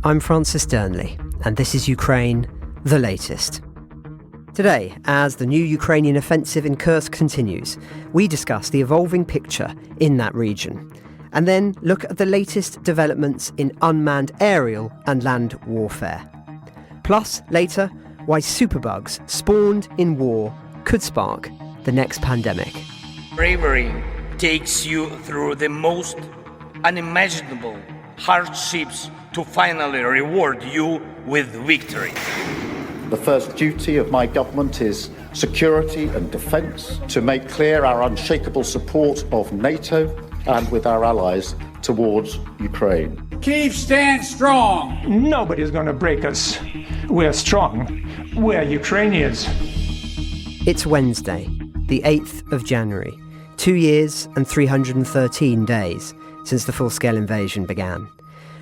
I'm Francis Dearnley, and this is Ukraine, the latest. Today, as the new Ukrainian offensive in Kursk continues, we discuss the evolving picture in that region, and then look at the latest developments in unmanned aerial and land warfare. Plus, later, why superbugs spawned in war could spark the next pandemic. Bravery takes you through the most unimaginable hardships to finally reward you with victory. The first duty of my government is security and defence, to make clear our unshakable support of NATO and with our allies towards Ukraine. Kyiv stands strong. Nobody's going to break us. We're strong. We're Ukrainians. It's Wednesday, the 8th of January, 2 years and 313 days since the full-scale invasion began.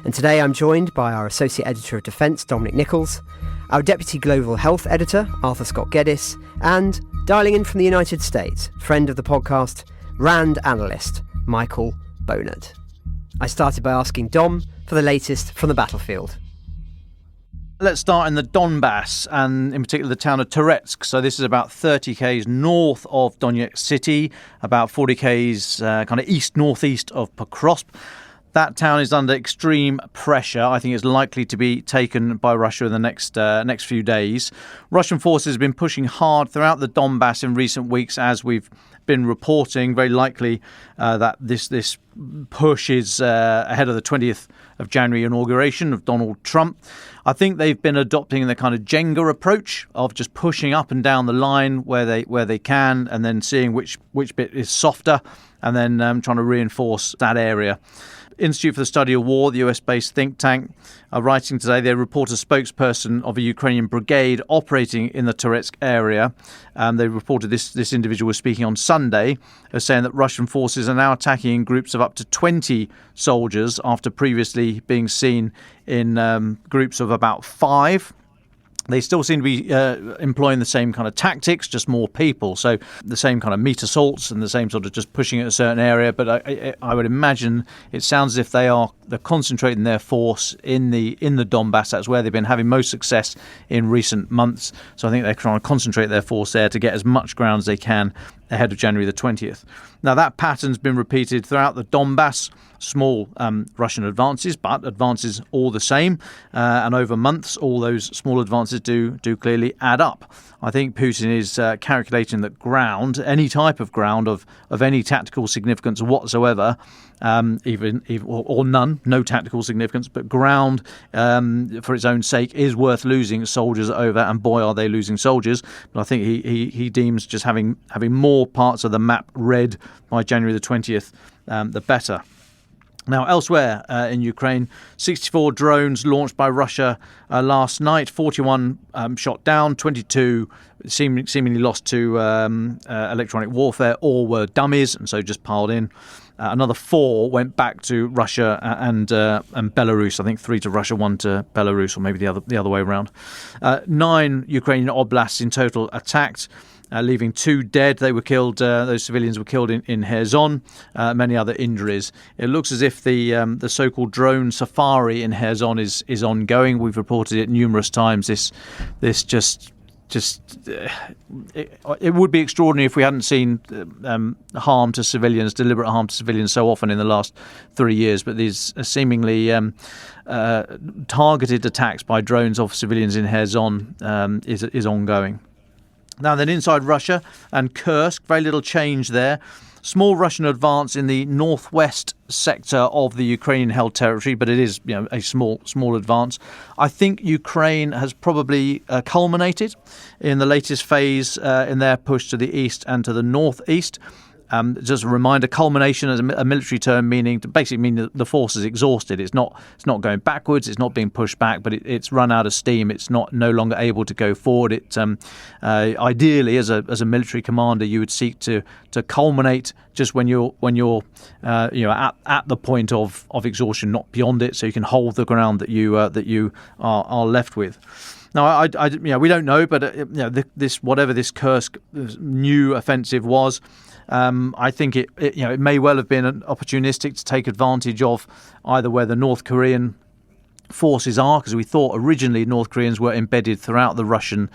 And today I'm joined by our Associate Editor of Defence, Dominic Nicholls, our Deputy Global Health Editor, Arthur Scott Geddes, and, dialing in from the United States, friend of the podcast, RAND analyst, Michael Bohnert. I started by asking Dom for the latest from the battlefield. Let's start in the Donbass, and in particular the town of Toretsk. So this is about 30 k's north of Donetsk city, about 40 k's kind of east-northeast of Pokrovsk. That town is under extreme pressure. I think it's likely to be taken by Russia in the next few days. Russian forces have been pushing hard throughout the Donbass in recent weeks, as we've been reporting. Very likely that this push is ahead of the 20th of January inauguration of Donald Trump. I think they've been adopting the kind of Jenga approach of just pushing up and down the line where they can, and then seeing which bit is softer, and then trying to reinforce that area. Institute for the Study of War, the US-based think tank, are writing today. They report a spokesperson of a Ukrainian brigade operating in the Toretsk area. They reported this individual was speaking on Sunday, saying that Russian forces are now attacking in groups of up to 20 soldiers after previously being seen in groups of about 5. They still seem to be employing the same kind of tactics, just more people. So the same kind of meat assaults and the same sort of just pushing at a certain area. But I would imagine it sounds as if they're concentrating their force in the Donbass. That's where they've been having most success in recent months. So I think they're trying to concentrate their force there to get as much ground as they can ahead of January the 20th. Now, that pattern's been repeated throughout the Donbass. Small Russian advances, but advances all the same. And over months, all those small advances do clearly add up. I think Putin is calculating that ground, any type of ground of any tactical significance whatsoever, even or none, no tactical significance, but ground for its own sake is worth losing soldiers over, and boy are they losing soldiers. But I think he deems just having more parts of the map red by January the 20th, the better. Now, elsewhere in Ukraine, 64 drones launched by Russia last night, 41 shot down, 22 seemingly lost to electronic warfare, or were dummies and so just piled in. Another 4 went back to Russia and Belarus. I think 3 to Russia, 1 to Belarus, or maybe the other way around. 9 Ukrainian oblasts in total attacked, leaving 2 dead. They were killed. Those civilians were killed in Kherson. Many other injuries. It looks as if the so-called drone safari in Kherson is ongoing. We've reported it numerous times. This just it would be extraordinary if we hadn't seen harm to civilians, deliberate harm to civilians, so often in the last 3 years. But these seemingly targeted attacks by drones of civilians in Kherson is ongoing. Now then, inside Russia and Kursk, very little change there. Small Russian advance in the northwest sector of the Ukrainian-held territory, but it is a small advance. I think Ukraine has probably culminated in the latest phase in their push to the east and to the northeast. Just a reminder, culmination is a military term basically meaning the force is exhausted. It's not going backwards. It's not being pushed back, but it's run out of steam. It's no longer able to go forward. It ideally, as a military commander, you would seek to culminate just when you're at the point of exhaustion, not beyond it, so you can hold the ground that you are left with. Now, we don't know, but whatever this Kursk new offensive was, I think it may well have been opportunistic to take advantage of either where the North Korean forces are, because we thought originally North Koreans were embedded throughout the Russian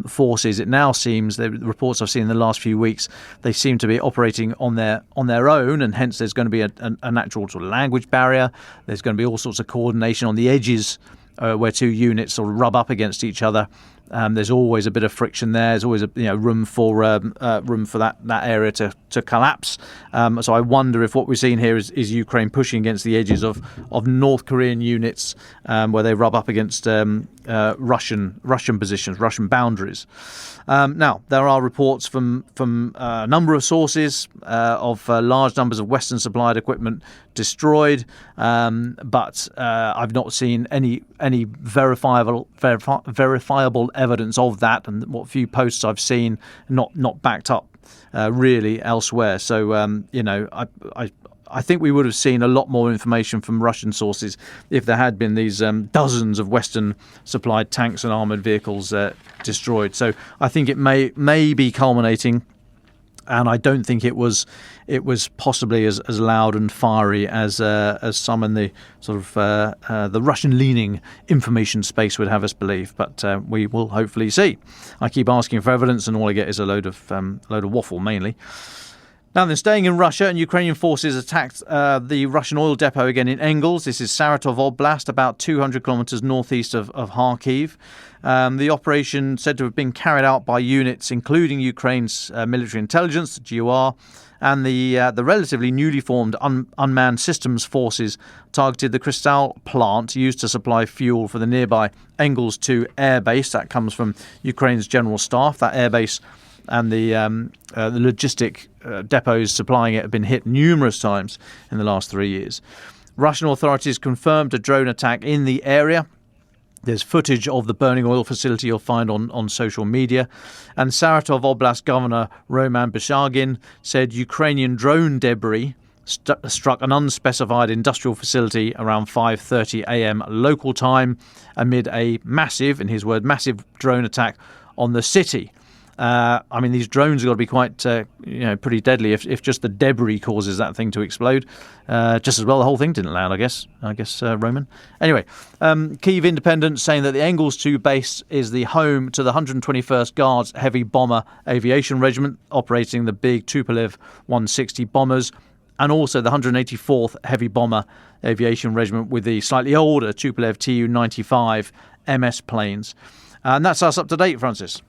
forces. It now seems, the reports I've seen in the last few weeks, they seem to be operating on their own, and hence there's going to be a natural sort of language barrier. There's going to be all sorts of coordination on the edges where two units sort of rub up against each other. There's always a bit of friction there. There's always room for that area to collapse. So I wonder if what we're seeing here is Ukraine pushing against the edges of North Korean units where they rub up against Russian positions, Russian boundaries. Now, there are reports from a number of sources of large numbers of Western supplied equipment destroyed, but I've not seen any verifiable evidence of that, and what few posts I've seen not backed up really elsewhere. So I think we would have seen a lot more information from Russian sources if there had been these dozens of Western supplied tanks and armoured vehicles destroyed. So I think it may be culminating, and I don't think it was possibly as loud and fiery as some in the sort of the Russian-leaning information space would have us believe. But we will hopefully see. I keep asking for evidence, and all I get is a load of waffle mainly. Now then, staying in Russia, and Ukrainian forces attacked the Russian oil depot again in Engels. This is Saratov Oblast, about 200 kilometres northeast of Kyiv. The operation said to have been carried out by units including Ukraine's military intelligence, the GUR, and the relatively newly formed unmanned systems forces targeted the Kristall plant used to supply fuel for the nearby Engels 2 airbase. That comes from Ukraine's general staff. That airbase and the logistic depots supplying it have been hit numerous times in the last 3 years. Russian authorities confirmed a drone attack in the area. There's footage of the burning oil facility you'll find on social media. And Saratov Oblast Governor Roman Bishagin said Ukrainian drone debris struck an unspecified industrial facility around 5:30 a.m. local time amid a massive, in his word, massive drone attack on the city. I mean, these drones have got to be quite, pretty deadly if just the debris causes that thing to explode. Just as well, the whole thing didn't land, I guess, Roman. Anyway, Kyiv Independent saying that the Engels 2 base is the home to the 121st Guards Heavy Bomber Aviation Regiment, operating the big Tupolev 160 bombers, and also the 184th Heavy Bomber Aviation Regiment with the slightly older Tupolev Tu-95 MS planes. And that's us up to date, Francis.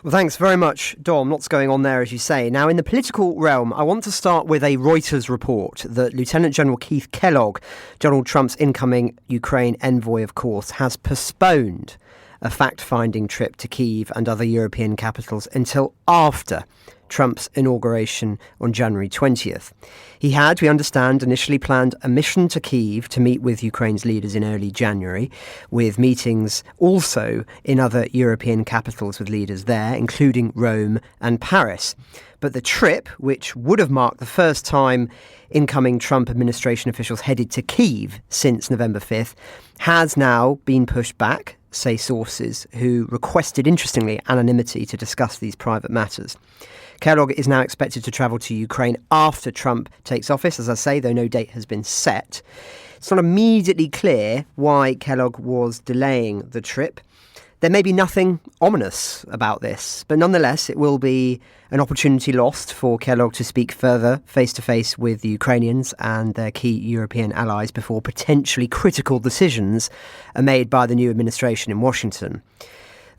Well, thanks very much, Dom. Lots going on there, as you say. Now, in the political realm, I want to start with a Reuters report that Lieutenant General Keith Kellogg, Donald Trump's incoming Ukraine envoy, of course, has postponed a fact-finding trip to Kyiv and other European capitals until after Trump's inauguration on January 20th. He had, we understand, initially planned a mission to Kyiv to meet with Ukraine's leaders in early January, with meetings also in other European capitals with leaders there, including Rome and Paris. But the trip, which would have marked the first time incoming Trump administration officials headed to Kyiv since November 5th, has now been pushed back, say sources who requested, interestingly, anonymity to discuss these private matters. Kellogg is now expected to travel to Ukraine after Trump takes office, as I say, though no date has been set. It's not immediately clear why Kellogg was delaying the trip. There may be nothing ominous about this, but nonetheless, it will be an opportunity lost for Kellogg to speak further face-to-face with the Ukrainians and their key European allies before potentially critical decisions are made by the new administration in Washington.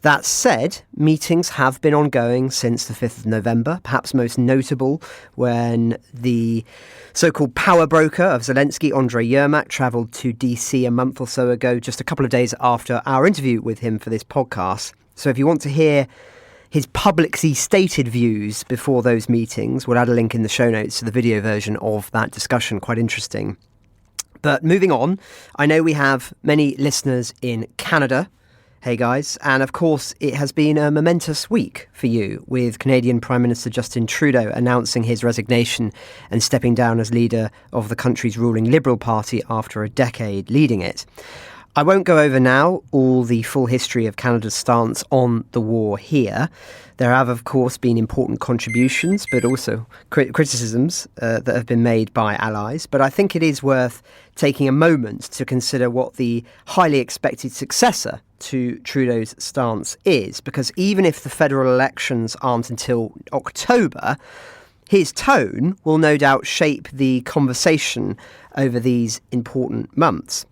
That said, meetings have been ongoing since the 5th of November, perhaps most notable when the so-called power broker of Zelensky, Andriy Yermak, travelled to DC a month or so ago, just a couple of days after our interview with him for this podcast. So if you want to hear his publicly stated views before those meetings, we'll add a link in the show notes to the video version of that discussion. Quite interesting. But moving on, I know we have many listeners in Canada. Hey guys, and of course it has been a momentous week for you, with Canadian Prime Minister Justin Trudeau announcing his resignation and stepping down as leader of the country's ruling Liberal Party after a decade leading it. I won't go over now all the full history of Canada's stance on the war here. There have, of course, been important contributions, but also criticisms that have been made by allies. But I think it is worth taking a moment to consider what the highly expected successor to Trudeau's stance is, because even if the federal elections aren't until October, his tone will no doubt shape the conversation over these important months.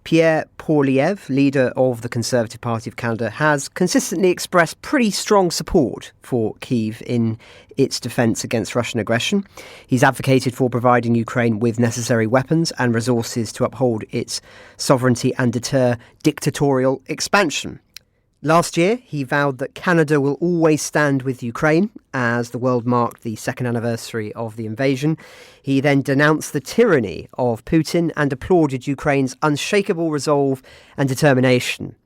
Pierre Poilievre, leader of the Conservative Party of Canada, has consistently expressed pretty strong support for Kyiv in its defence against Russian aggression. He's advocated for providing Ukraine with necessary weapons and resources to uphold its sovereignty and deter dictatorial expansion. Last year, he vowed that Canada will always stand with Ukraine as the world marked the second anniversary of the invasion. He then denounced the tyranny of Putin and applauded Ukraine's unshakable resolve and determination.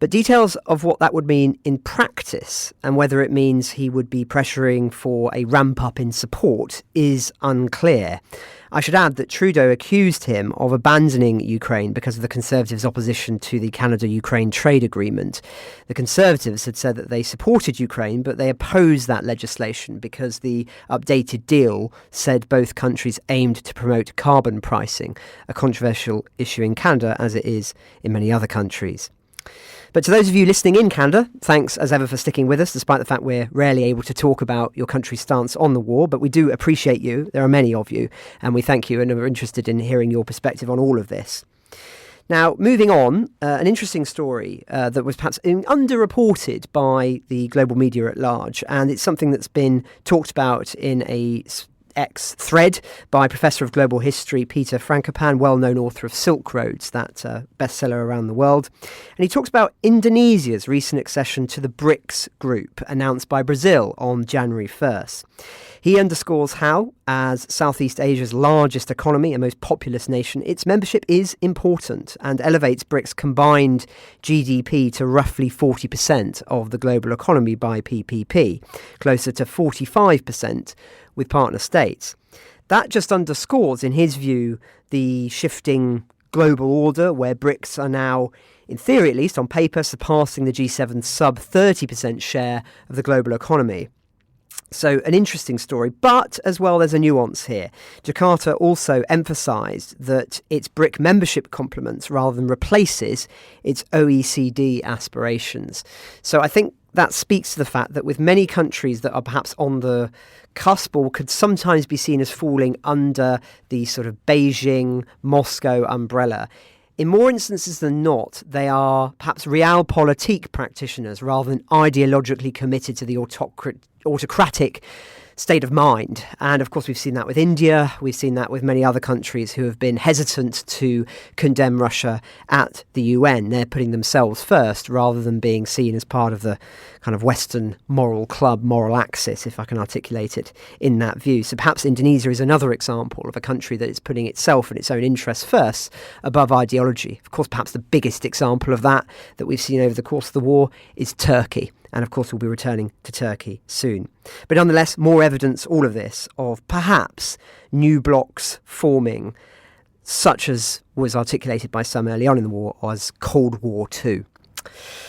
But details of what that would mean in practice and whether it means he would be pressuring for a ramp up in support is unclear. I should add that Trudeau accused him of abandoning Ukraine because of the Conservatives' opposition to the Canada-Ukraine trade agreement. The Conservatives had said that they supported Ukraine, but they opposed that legislation because the updated deal said both countries aimed to promote carbon pricing, a controversial issue in Canada as it is in many other countries. But to those of you listening in Canada, thanks as ever for sticking with us, despite the fact we're rarely able to talk about your country's stance on the war. But we do appreciate you. There are many of you, and we thank you and are interested in hearing your perspective on all of this. Now, moving on, an interesting story that was perhaps underreported by the global media at large, and it's something that's been talked about in a X thread by Professor of Global History Peter Frankopan, well-known author of Silk Roads, that bestseller around the world. And he talks about Indonesia's recent accession to the BRICS group announced by Brazil on January 1st. He underscores how, as Southeast Asia's largest economy and most populous nation, its membership is important and elevates BRICS' combined GDP to roughly 40% of the global economy by PPP, closer to 45% with partner states. That just underscores, in his view, the shifting global order where BRICS are now, in theory at least, on paper, surpassing the G7's sub 30% share of the global economy. So an interesting story, but as well there's a nuance here. Jakarta also emphasised that its BRIC membership complements rather than replaces its OECD aspirations. So I think that speaks to the fact that with many countries that are perhaps on the cusp or could sometimes be seen as falling under the sort of Beijing, Moscow umbrella, in more instances than not, they are perhaps realpolitik practitioners rather than ideologically committed to the autocratic state of mind. And of course, we've seen that with India. We've seen that with many other countries who have been hesitant to condemn Russia at the UN. They're putting themselves first rather than being seen as part of the kind of Western moral club, moral axis, if I can articulate it in that view. So perhaps Indonesia is another example of a country that is putting itself and its own interests first above ideology. Of course, perhaps the biggest example of that we've seen over the course of the war is Turkey. And of course, we'll be returning to Turkey soon. But nonetheless, more evidence, all of this, of perhaps new blocs forming, such as was articulated by some early on in the war as Cold War II.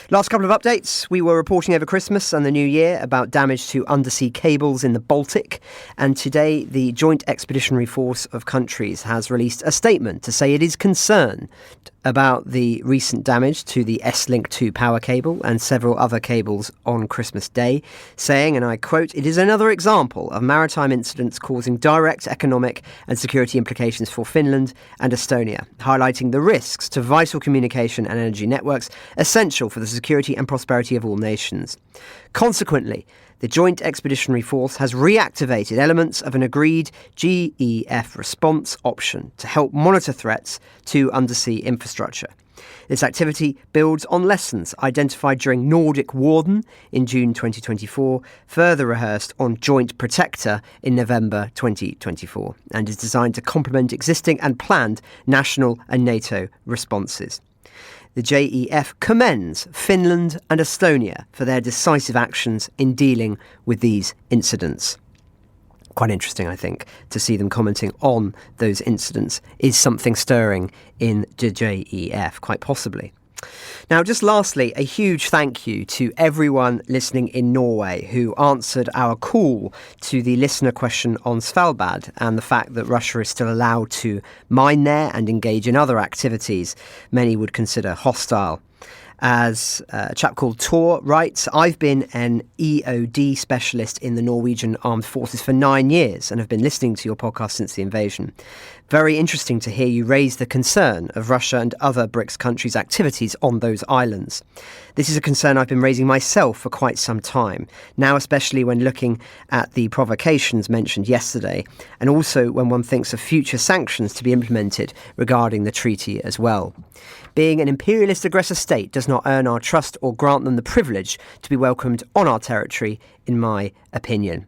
Last couple of updates. We were reporting over Christmas and the New Year about damage to undersea cables in the Baltic. And today, the Joint Expeditionary Force of Countries has released a statement to say it is concerned about the recent damage to the S-Link 2 power cable and several other cables on Christmas Day, saying, and I quote, "It is another example of maritime incidents causing direct economic and security implications for Finland and Estonia, highlighting the risks to vital communication and energy networks essential for the security and prosperity of all nations. Consequently, the Joint Expeditionary Force has reactivated elements of an agreed GEF response option to help monitor threats to undersea infrastructure. This activity builds on lessons identified during Nordic Warden in June 2024, further rehearsed on Joint Protector in November 2024, and is designed to complement existing and planned national and NATO responses. The JEF commends Finland and Estonia for their decisive actions in dealing with these incidents." Quite interesting, I think, to see them commenting on those incidents. Is something stirring in the JEF, quite possibly. Now, just lastly, a huge thank you to everyone listening in Norway who answered our call to the listener question on Svalbard and the fact that Russia is still allowed to mine there and engage in other activities many would consider hostile. As a chap called Tor writes, I've been an EOD specialist in the Norwegian Armed Forces for 9 years and have been listening to your podcast since the invasion. Very interesting to hear you raise the concern of Russia and other BRICS countries' activities on those islands. This is a concern I've been raising myself for quite some time, now especially when looking at the provocations mentioned yesterday, and also when one thinks of future sanctions to be implemented regarding the treaty as well. Being an imperialist aggressor state does not earn our trust or grant them the privilege to be welcomed on our territory, in my opinion.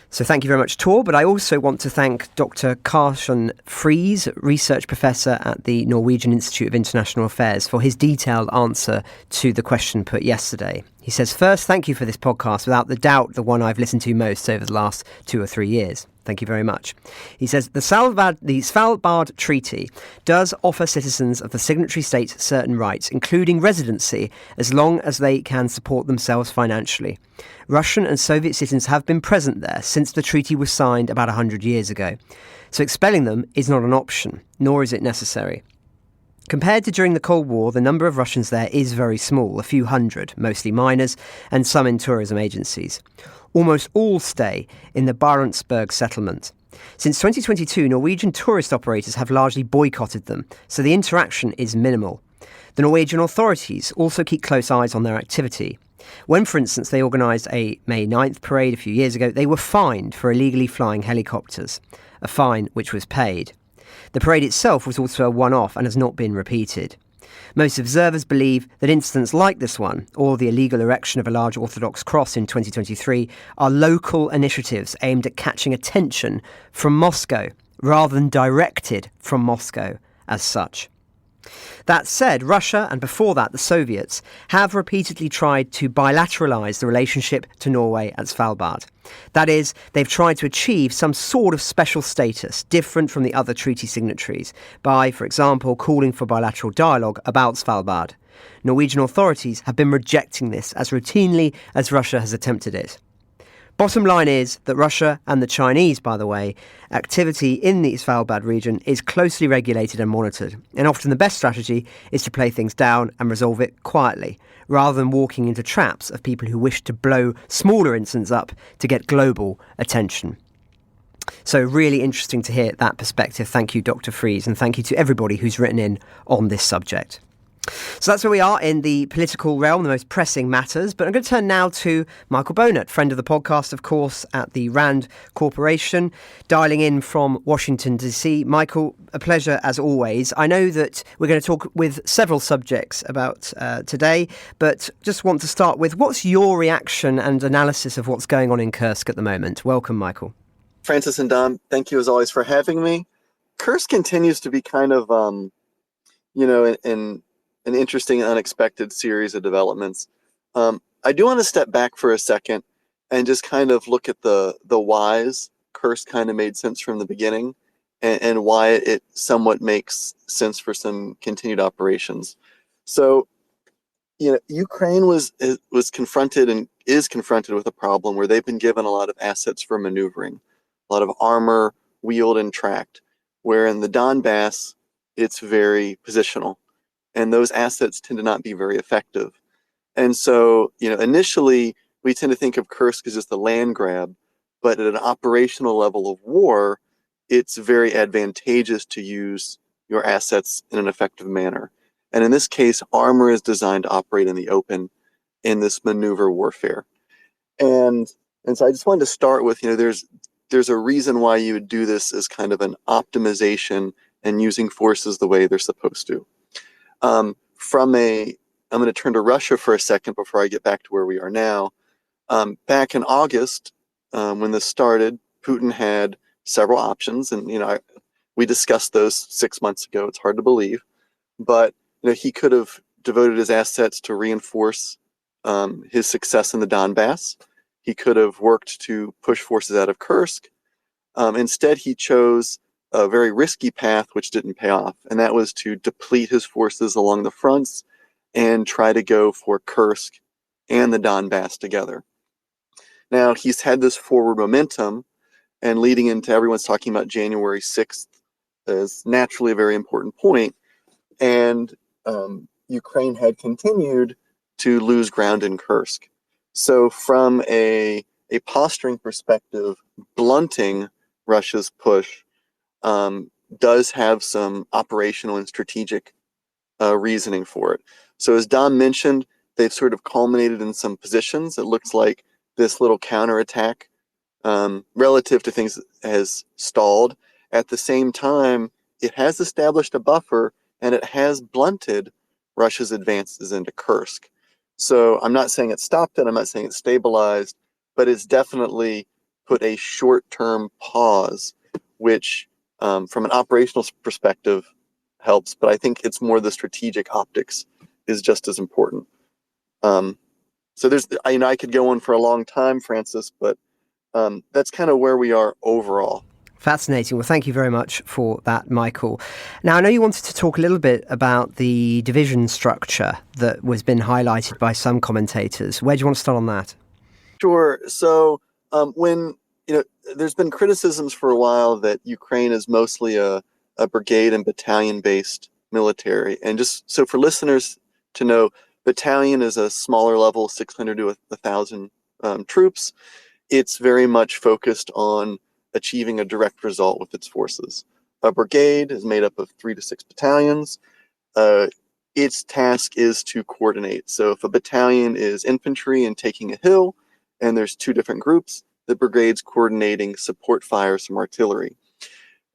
So thank you very much, Tor. But I also want to thank Dr. Karsten Friis, research professor at the Norwegian Institute of International Affairs, for his detailed answer to the question put yesterday. He says, first, thank you for this podcast, without the doubt the one I've listened to most over the last 2 or 3 years. Thank you very much. He says, the Svalbard Treaty does offer citizens of the signatory states certain rights, including residency, as long as they can support themselves financially. Russian and Soviet citizens have been present there since the treaty was signed about 100 years ago. So expelling them is not an option, nor is it necessary. Compared to during the Cold War, the number of Russians there is very small, a few hundred, mostly miners, and some in tourism agencies. Almost all stay in the Barentsburg settlement. Since 2022, Norwegian tourist operators have largely boycotted them, so the interaction is minimal. The Norwegian authorities also keep close eyes on their activity. When, for instance, they organised a May 9th parade a few years ago, they were fined for illegally flying helicopters, a fine which was paid. The parade itself was also a one-off and has not been repeated. Most observers believe that incidents like this one, or the illegal erection of a large Orthodox cross in 2023, are local initiatives aimed at catching attention from Moscow, rather than directed from Moscow as such. That said, Russia, and before that the Soviets, have repeatedly tried to bilateralise the relationship to Norway at Svalbard. That is, they've tried to achieve some sort of special status, different from the other treaty signatories, by, for example, calling for bilateral dialogue about Svalbard. Norwegian authorities have been rejecting this as routinely as Russia has attempted it. Bottom line is that Russia and the Chinese, by the way, activity in the Svalbard region is closely regulated and monitored, and often the best strategy is to play things down and resolve it quietly, rather than walking into traps of people who wish to blow smaller incidents up to get global attention. So really interesting to hear that perspective. Thank you, Dr. Friis, and thank you to everybody who's written in on this subject. So that's where we are in the political realm, the most pressing matters. But I'm going to turn now to Michael Bohnert, friend of the podcast, of course, at the RAND Corporation, dialing in from Washington, D.C. Michael, a pleasure as always. I know that we're going to talk with several subjects about today, but just want to start with, what's your reaction and analysis of what's going on in Kursk at the moment? Welcome, Michael. Francis and Dom, thank you as always for having me. Kursk continues to be kind of, in an interesting and unexpected series of developments. I do want to step back for a second and just kind of look at the whys Kursk kind of made sense from the beginning, and why it somewhat makes sense for some continued operations. So, Ukraine was confronted and is confronted with a problem where they've been given a lot of assets for maneuvering, a lot of armor wheeled and tracked, where in the Donbass, it's very positional. And those assets tend to not be very effective. And so, initially, we tend to think of Kursk as just a land grab, but at an operational level of war, it's very advantageous to use your assets in an effective manner. And in this case, armor is designed to operate in the open in this maneuver warfare. And so I just wanted to start with, there's a reason why you would do this as kind of an optimization and using forces the way they're supposed to. I'm going to turn to Russia for a second before I get back to where we are now. Back in August, when this started, Putin had several options, and we discussed those 6 months ago. It's hard to believe, but he could have devoted his assets to reinforce his success in the Donbass. He could have worked to push forces out of Kursk. Instead, he chose a very risky path which didn't pay off, and that was to deplete his forces along the fronts and try to go for Kursk and the Donbass together. Now, he's had this forward momentum, and leading into everyone's talking about January 6th is naturally a very important point, and Ukraine had continued to lose ground in Kursk. So from a posturing perspective, blunting Russia's push does have some operational and strategic reasoning for it. So as Dom mentioned, they've sort of culminated in some positions. It looks like this little counterattack relative to things has stalled. At the same time, it has established a buffer and it has blunted Russia's advances into Kursk. So I'm not saying it stopped it, I'm not saying it stabilized, but it's definitely put a short-term pause, which from an operational perspective helps, but I think it's more the strategic optics is just as important. So there's, I could go on for a long time, Francis, but that's kind of where we are overall. Fascinating. Well, thank you very much for that, Michael. Now, I know you wanted to talk a little bit about the division structure that was been highlighted by some commentators. Where do you want to start on that? Sure. So when, there's been criticisms for a while that Ukraine is mostly a brigade and battalion-based military. And just so for listeners to know, battalion is a smaller level, 600 to 1,000 troops. It's very much focused on achieving a direct result with its forces. A brigade is made up of 3 to 6 battalions. Its task is to coordinate. So if a battalion is infantry and taking a hill, and there's 2 different groups, the brigade's coordinating support fires from artillery.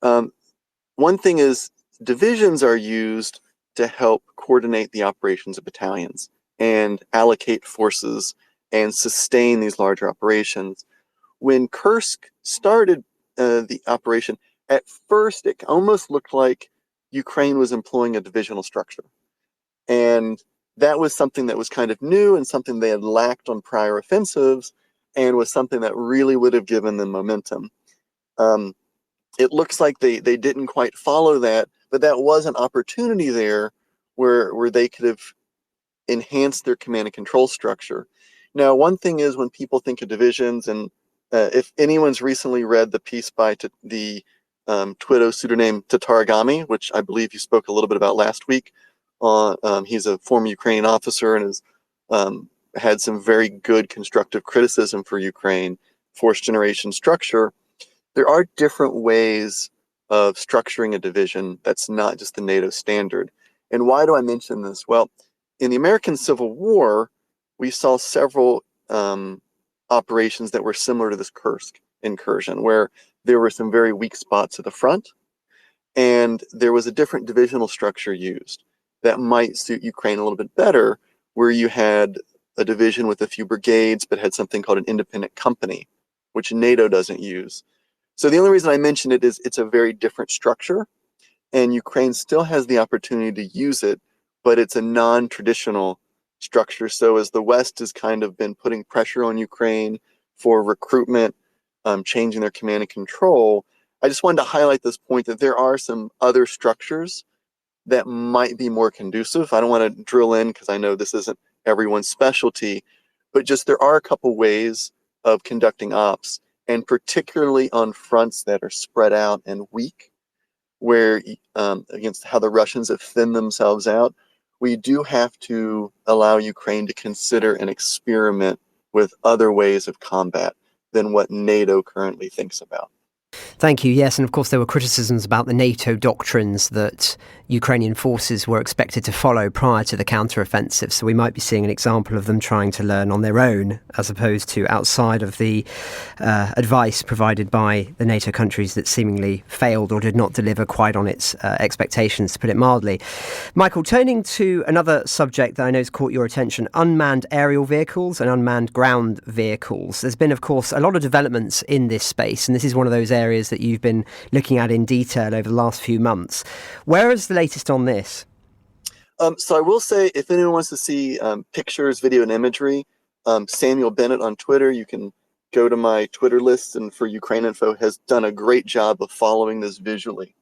One thing is divisions are used to help coordinate the operations of battalions and allocate forces and sustain these larger operations. When Kursk started the operation, at first it almost looked like Ukraine was employing a divisional structure. And that was something that was kind of new and something they had lacked on prior offensives and was something that really would have given them momentum. It looks like they didn't quite follow that, but that was an opportunity there where they could have enhanced their command and control structure. Now, one thing is when people think of divisions, and if anyone's recently read the piece by the Twitter pseudonym Tatarigami, which I believe you spoke a little bit about last week, he's a former Ukrainian officer and has had some very good constructive criticism for Ukraine, force generation structure. There are different ways of structuring a division that's not just the NATO standard. And why do I mention this? Well, in the American Civil War, we saw several operations that were similar to this Kursk incursion, where there were some very weak spots at the front, and there was a different divisional structure used that might suit Ukraine a little bit better, where you had a division with a few brigades, but had something called an independent company, which NATO doesn't use. So the only reason I mention it is it's a very different structure, and Ukraine still has the opportunity to use it, but it's a non-traditional structure. So as the West has kind of been putting pressure on Ukraine for recruitment, changing their command and control, I just wanted to highlight this point that there are some other structures that might be more conducive. I don't want to drill in because I know this isn't everyone's specialty, but just there are a couple ways of conducting ops, and particularly on fronts that are spread out and weak, where against how the Russians have thinned themselves out, we do have to allow Ukraine to consider and experiment with other ways of combat than what NATO currently thinks about. Thank you. Yes, and of course there were criticisms about the NATO doctrines that Ukrainian forces were expected to follow prior to the counteroffensive. So we might be seeing an example of them trying to learn on their own, as opposed to outside of the advice provided by the NATO countries that seemingly failed or did not deliver quite on its expectations, to put it mildly. Michael, turning to another subject that I know has caught your attention, unmanned aerial vehicles and unmanned ground vehicles. There's been, of course, a lot of developments in this space, and this is one of those areas that you've been looking at in detail over the last few months. Where is the latest on this? So I will say, if anyone wants to see pictures, video, and imagery, Samuel Bennett on Twitter, you can go to my Twitter list and for Ukraine Info has done a great job of following this visually.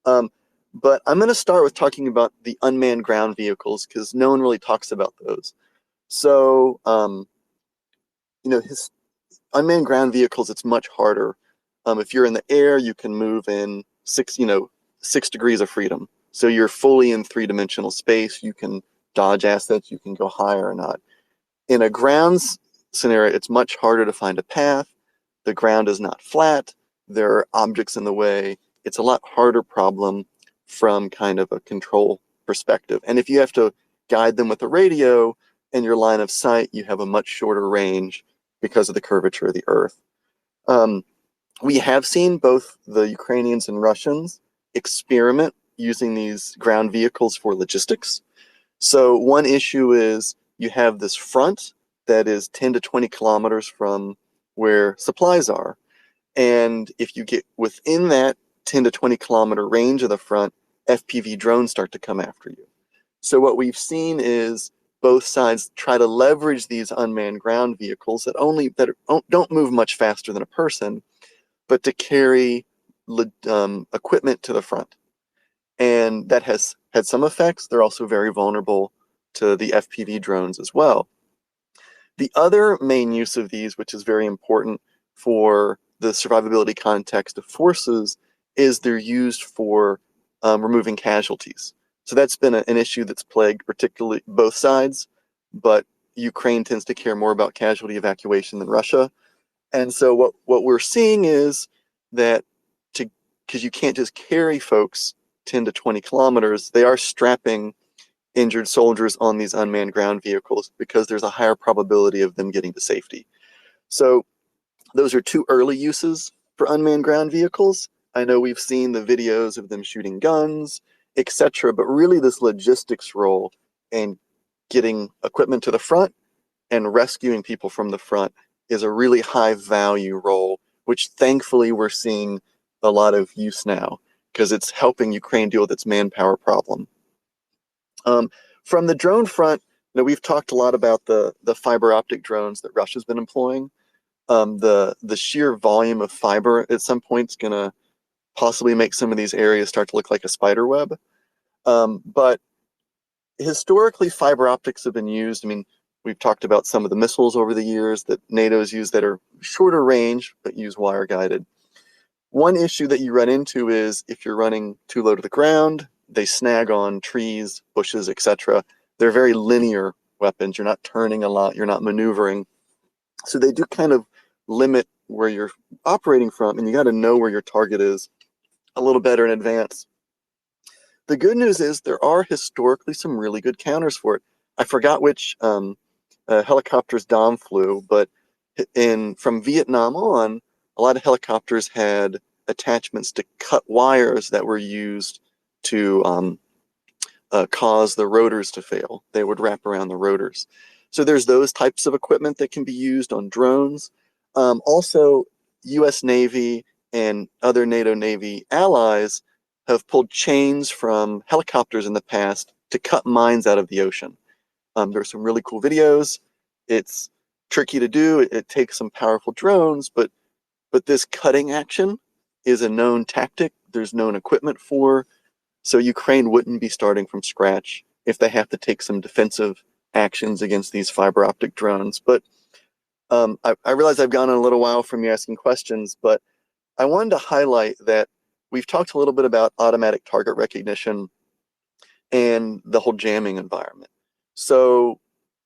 But I'm going to start with talking about the unmanned ground vehicles because no one really talks about those. So, his unmanned ground vehicles, it's much harder. If you're in the air, you can move in 6 degrees of freedom. So you're fully in three-dimensional space. You can dodge assets. You can go higher or not. In a ground scenario, it's much harder to find a path. The ground is not flat. There are objects in the way. It's a lot harder problem from kind of a control perspective. And if you have to guide them with a radio in your line of sight, you have a much shorter range because of the curvature of the Earth. We have seen both the Ukrainians and Russians experiment using these ground vehicles for logistics. So one issue is you have this front that is 10 to 20 kilometers from where supplies are. And if you get within that 10 to 20 kilometer range of the front, FPV drones start to come after you. So what we've seen is both sides try to leverage these unmanned ground vehicles that don't move much faster than a person, but to carry equipment to the front. And that has had some effects. They're also very vulnerable to the FPV drones as well. The other main use of these, which is very important for the survivability context of forces, is they're used for removing casualties. So that's been an issue that's plagued particularly both sides, but Ukraine tends to care more about casualty evacuation than Russia. And so what we're seeing is that because you can't just carry folks 10 to 20 kilometers, they are strapping injured soldiers on these unmanned ground vehicles because there's a higher probability of them getting to safety. So those are two early uses for unmanned ground vehicles. I know we've seen the videos of them shooting guns, etc., but really this logistics role and getting equipment to the front and rescuing people from the front is a really high value role, which thankfully we're seeing a lot of use now because it's helping Ukraine deal with its manpower problem. From the drone front, we've talked a lot about the fiber optic drones that Russia's been employing. The sheer volume of fiber at some point is going to possibly make some of these areas start to look like a spider web. But historically, fiber optics have been used. I mean, we've talked about some of the missiles over the years that NATO's used that are shorter range, but use wire guided. One issue that you run into is if you're running too low to the ground, they snag on trees, bushes, etc. They're very linear weapons. You're not turning a lot. You're not maneuvering. So they do kind of limit where you're operating from, and you got to know where your target is a little better in advance. The good news is there are historically some really good counters for it. I forgot which helicopters Dom flew, but from Vietnam on, a lot of helicopters had attachments to cut wires that were used to cause the rotors to fail. They would wrap around the rotors. So there's those types of equipment that can be used on drones. Also, US Navy and other NATO Navy allies have pulled chains from helicopters in the past to cut mines out of the ocean. There are some really cool videos. It's tricky to do. It takes some powerful drones, but this cutting action is a known tactic. There's known equipment for. So Ukraine wouldn't be starting from scratch if they have to take some defensive actions against these fiber optic drones. But I realize I've gone on a little while from you asking questions, but I wanted to highlight that we've talked a little bit about automatic target recognition and the whole jamming environment. So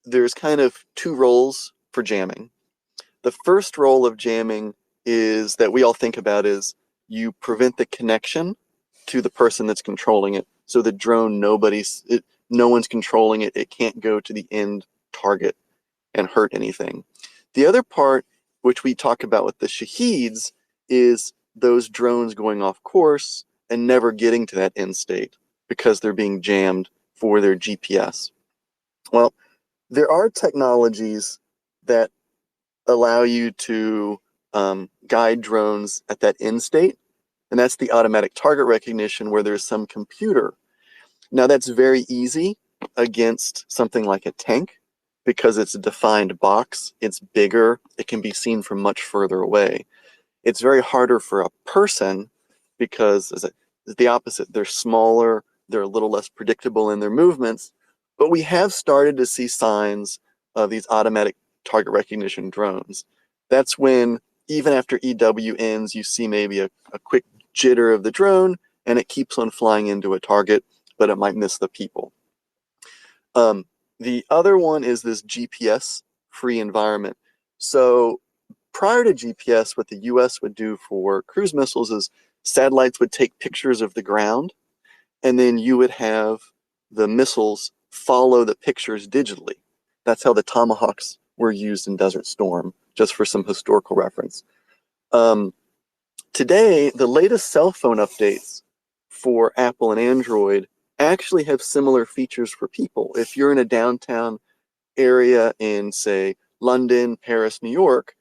there's kind of two roles for jamming. The first role of jamming is that we all think about is you prevent the connection to the person that's controlling it. So the drone, no one's controlling it. It can't go to the end target and hurt anything. The other part, which we talk about with the Shaheeds, is those drones going off course and never getting to that end state because they're being jammed for their GPS. Well, there are technologies that allow you to guide drones at that end state, and that's the automatic target recognition where there's some computer. Now that's very easy against something like a tank because it's a defined box, it's bigger, it can be seen from much further away. It's very harder for a person because it's the opposite. They're smaller, they're a little less predictable in their movements, but we have started to see signs of these automatic target recognition drones. That's when, even after EW ends, you see maybe a quick jitter of the drone and it keeps on flying into a target, but it might miss the people. The other one is this GPS-free environment. So prior to GPS, what the US would do for cruise missiles is satellites would take pictures of the ground, and then you would have the missiles follow the pictures digitally. That's how the Tomahawks were used in Desert Storm, just for some historical reference. Today, the latest cell phone updates for Apple and Android actually have similar features for people. If you're in a downtown area in, say, London, Paris, New York,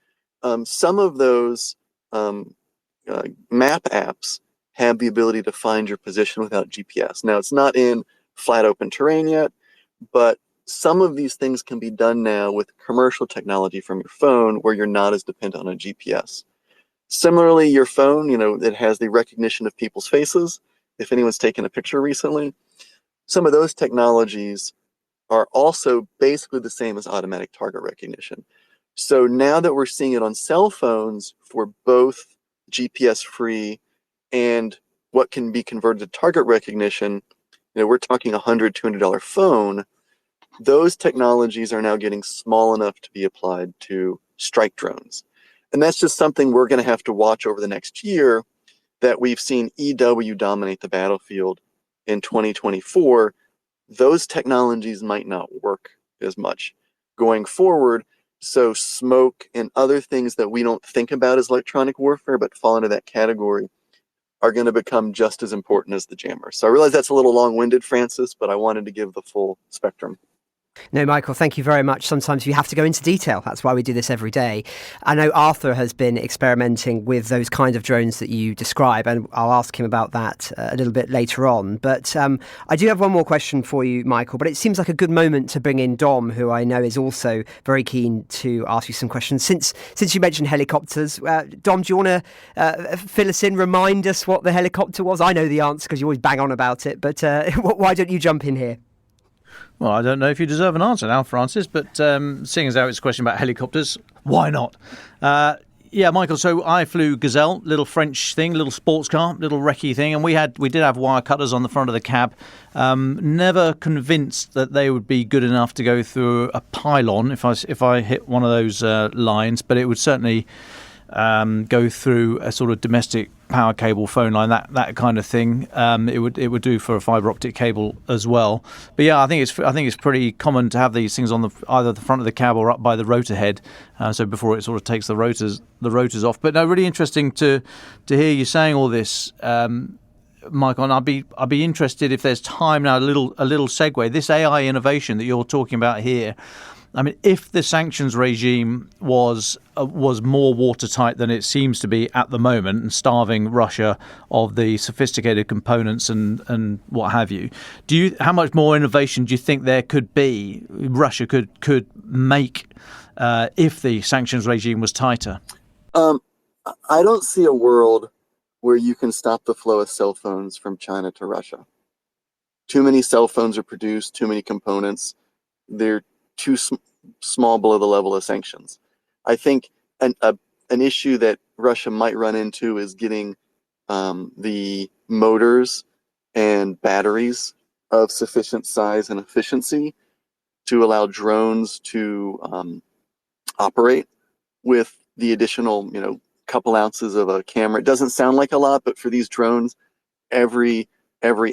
some of those map apps have the ability to find your position without GPS. Now, it's not in flat open terrain yet, but some of these things can be done now with commercial technology from your phone where you're not as dependent on a GPS. Similarly, your phone, it has the recognition of people's faces. If anyone's taken a picture recently, some of those technologies are also basically the same as automatic target recognition. So now that we're seeing it on cell phones for both GPS-free and what can be converted to target recognition, we're talking $100, $200 phone. Those technologies are now getting small enough to be applied to strike drones. And that's just something we're going to have to watch over the next year, that we've seen EW dominate the battlefield in 2024. Those technologies might not work as much going forward. So smoke and other things that we don't think about as electronic warfare but fall into that category are going to become just as important as the jammer. So I realize that's a little long-winded, Francis, but I wanted to give the full spectrum. No, Michael, thank you very much. Sometimes you have to go into detail. That's why we do this every day. I know Arthur has been experimenting with those kind of drones that you describe, and I'll ask him about that a little bit later on. But I do have one more question for you, Michael, but it seems like a good moment to bring in Dom, who I know is also very keen to ask you some questions. Since you mentioned helicopters, Dom, do you want to fill us in, remind us what the helicopter was? I know the answer because you always bang on about it, but why don't you jump in here? Well, I don't know if you deserve an answer now, Francis, but seeing as how it's a question about helicopters, why not? Yeah, Michael, so I flew Gazelle, little French thing, little sports car, little recce thing, and we did have wire cutters on the front of the cab. Never convinced that they would be good enough to go through a pylon if I hit one of those lines, but it would certainly go through a sort of domestic power cable, phone line, that kind of thing. It would do for a fibre optic cable as well. But yeah, I think it's pretty common to have these things on either the front of the cab or up by the rotor head. So before it sort of takes the rotors off. But no, really interesting to hear you saying all this, Michael. And I'd be interested if there's time now. A little segue. This AI innovation that you're talking about here. I mean, if the sanctions regime was more watertight than it seems to be at the moment and starving Russia of the sophisticated components and what have you, how much more innovation do you think there could be Russia could make if the sanctions regime was tighter? I don't see a world where you can stop the flow of cell phones from China to Russia. Too many cell phones are produced, too many components. They're too small below the level of sanctions. I think an issue that Russia might run into is getting the motors and batteries of sufficient size and efficiency to allow drones to operate with the additional, couple ounces of a camera. It doesn't sound like a lot, but for these drones, every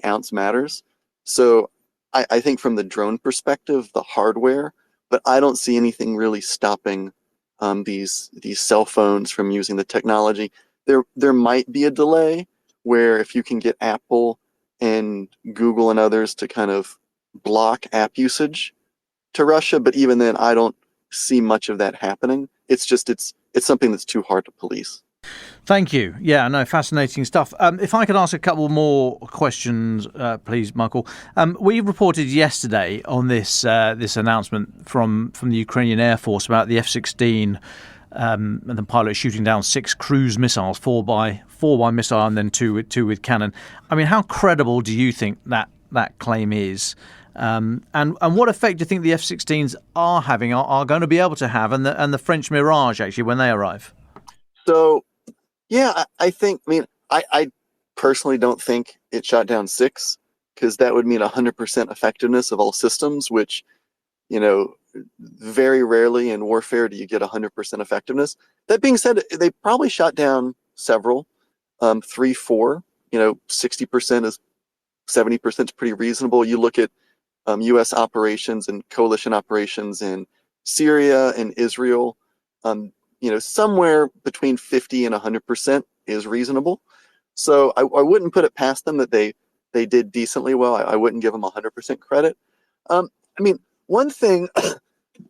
ounce matters. So I think from the drone perspective, the hardware, but I don't see anything really stopping these cell phones from using the technology. There might be a delay where if you can get Apple and Google and others to kind of block app usage to Russia, but even then, I don't see much of that happening. It's something that's too hard to police. Thank you. Yeah, no, fascinating stuff. If I could ask a couple more questions, please, Michael. We reported yesterday on this announcement from the Ukrainian Air Force about the F-16 and the pilot shooting down 6 cruise missiles, four by missile, and then two with cannon. I mean, how credible do you think that claim is? And what effect do you think the F-16s are going to be able to have, and the French Mirage actually when they arrive? So, yeah, I think. I mean, I personally don't think it shot down 6, because that would mean 100% effectiveness of all systems, which, very rarely in warfare do you get 100% effectiveness. That being said, they probably shot down several, 3, 4. 60% is 70% is pretty reasonable. You look at U.S. operations and coalition operations in Syria and Israel, somewhere between 50 and 100% is reasonable. So I wouldn't put it past them that they did decently well. I wouldn't give them 100% credit. One thing